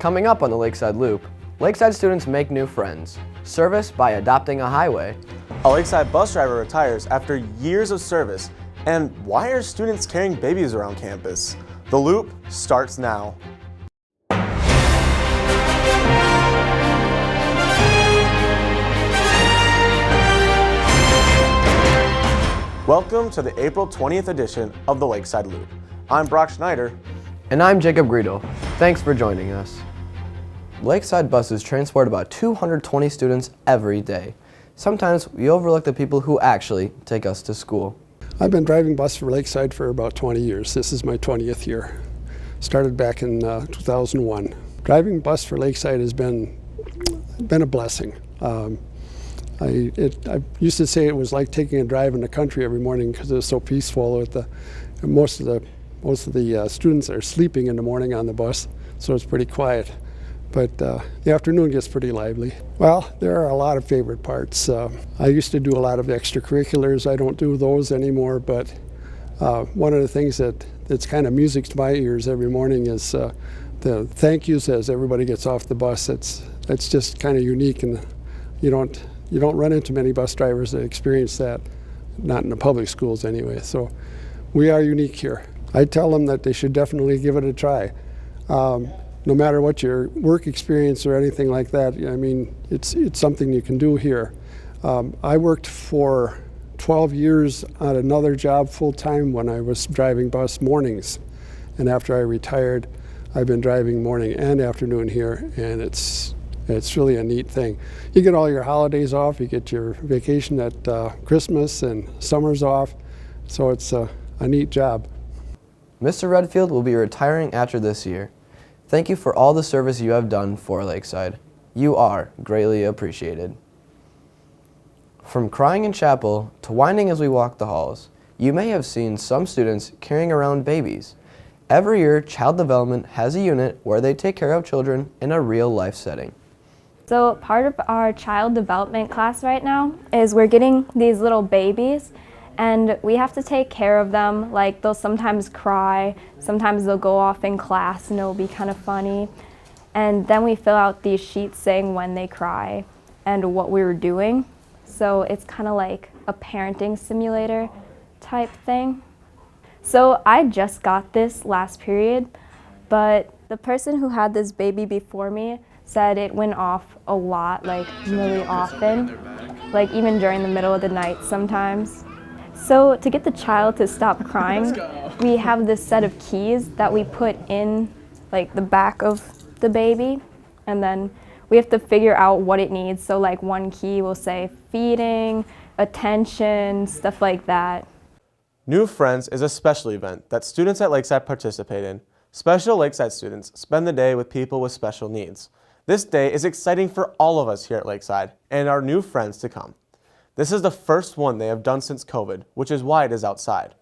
Coming up on the Lakeside Loop, Lakeside students make new friends. Service by adopting a highway. A Lakeside bus driver retires after years of service. And why are students carrying babies around campus? The Loop starts now. Welcome to the April 20th edition of the Lakeside Loop. I'm Brock Schneider. And I'm Jacob Greedle. Thanks for joining us. Lakeside buses transport about 220 students every day. Sometimes we overlook the people who actually take us to school. I've been driving bus for Lakeside for about 20 years. This is my 20th year. Started back in 2001. Driving bus for Lakeside has been a blessing. I used to say it was like taking a drive in the country every morning because it was so peaceful. Most of the students are sleeping in the morning on the bus, so it's pretty quiet. But the afternoon gets pretty lively. Well, there are a lot of favorite parts. I used to do a lot of extracurriculars. I don't do those anymore, but one of the things that's kind of music to my ears every morning is the thank yous as everybody gets off the bus. It's just kind of unique, and you don't run into many bus drivers that experience that, not in the public schools anyway. So we are unique here. I tell them that they should definitely give it a try. No matter what your work experience or anything like that, I mean, it's something you can do here. I worked for 12 years on another job full-time when I was driving bus mornings. And after I retired, I've been driving morning and afternoon here, and it's really a neat thing. You get all your holidays off, you get your vacation at Christmas and summers off, so it's a neat job. Mr. Redfield will be retiring after this year. Thank you for all the service you have done for Lakeside. You are greatly appreciated. From crying in chapel to whining as we walk the halls, you may have seen some students carrying around babies. Every year, Child Development has a unit where they take care of children in a real-life setting. So part of our child development class right now is we're getting these little babies, and we have to take care of them. Like, they'll sometimes cry, sometimes they'll go off in class and it'll be kind of funny. And then we fill out these sheets saying when they cry and what we were doing. So it's kind of like a parenting simulator type thing. So I just got this last period, but the person who had this baby before me said it went off a lot, like really often, like even during the middle of the night sometimes. So to get the child to stop crying, we have this set of keys that we put in like the back of the baby, and then we have to figure out what it needs. So like one key will say feeding, attention, stuff like that. New Friends is a special event that students at Lakeside participate in. Special Lakeside students spend the day with people with special needs. This day is exciting for all of us here at Lakeside and our new friends to come. This is the first one they have done since COVID, which is why it is outside.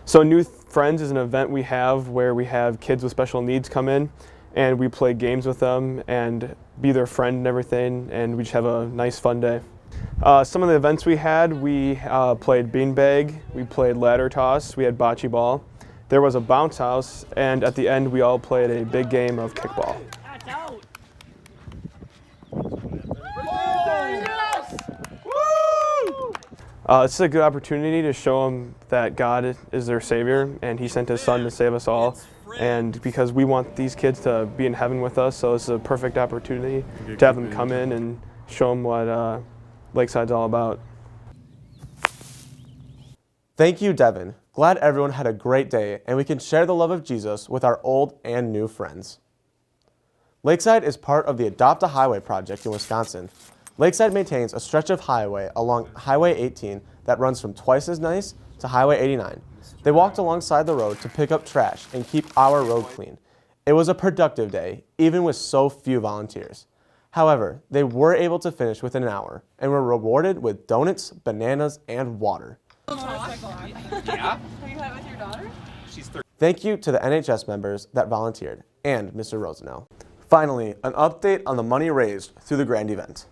So New Friends is an event we have where we have kids with special needs come in, and we play games with them and be their friend and everything, and we just have a nice fun day. Some of the events we had, we played beanbag, we played ladder toss, we had bocce ball. There was a bounce house, and at the end we all played a big game of kickball. It's a good opportunity to show them that God is their Savior, and He sent His Son to save us all. And because we want these kids to be in heaven with us, so it's a perfect opportunity to have them come in and show them what Lakeside's all about. Thank you, Devin. Glad everyone had a great day and we can share the love of Jesus with our old and new friends. Lakeside is part of the Adopt a Highway project in Wisconsin. Lakeside maintains a stretch of highway along Highway 18 that runs from Twice as Nice to Highway 89. They walked alongside the road to pick up trash and keep our road clean. It was a productive day, even with so few volunteers. However, they were able to finish within an hour and were rewarded with donuts, bananas, and water. Yeah? Have you had it with your daughter? She's 3. Thank you to the NHS members that volunteered and Mr. Rosenau. Finally, an update on the money raised through the grand event.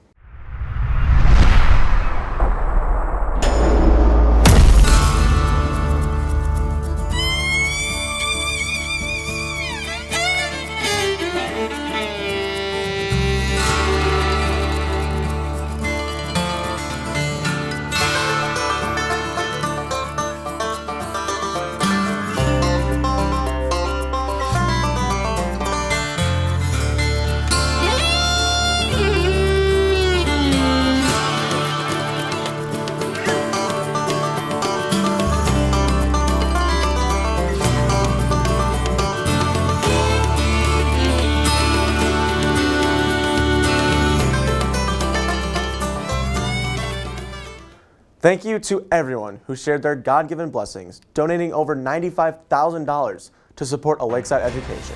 Thank you to everyone who shared their God-given blessings, donating over $95,000 to support a Lakeside education.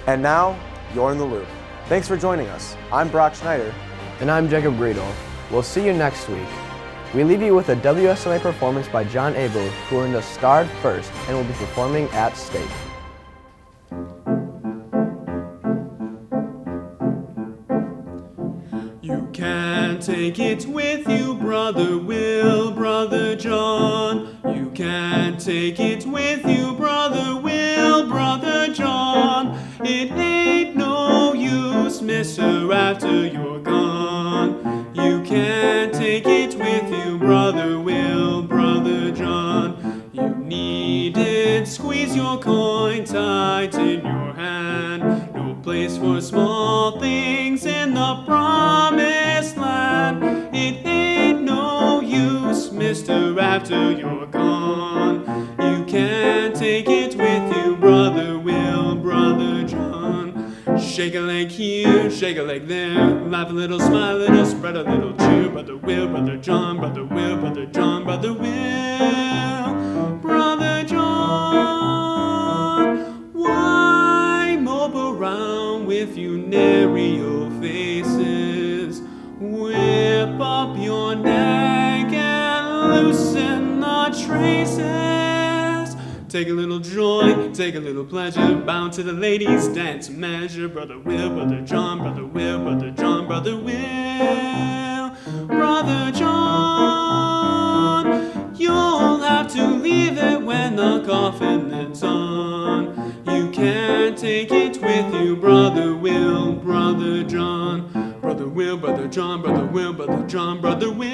And now, you're in the loop. Thanks for joining us. I'm Brock Schneider. And I'm Jacob Greedel. We'll see you next week. We leave you with a WSMA performance by John Abel, who earned a starred first and will be performing at State. You can't take it with you, Brother Will, Brother John. You can't take it with you, Brother Will, Brother John. It ain't no use, mister, after you're gone. You can't take it with you, Brother Will, Brother John. You need it, squeeze your coin tight in your hand. No place for small things in the promised land. It ain't no use, mister, after you're gone. You can't take it with you, Brother Will, Brother John. Shake a leg here, shake a leg there. Laugh a little, smile a little, spread a little cheer. Brother Will, Brother John, Brother Will, Brother John, Brother Will, Brother John. Why mope around with funereal faces? Whip up your neck and loosen the traces. Take a little joy, take a little pleasure, bound to the ladies, dance measure. Brother Will, Brother John, Brother Will, Brother John, Brother Will, Brother John. You'll have to leave it when the coffin is on. You can't take it with you, Brother Will, Brother John. Brother Will, Brother John, Brother Will, Brother John, Brother Will.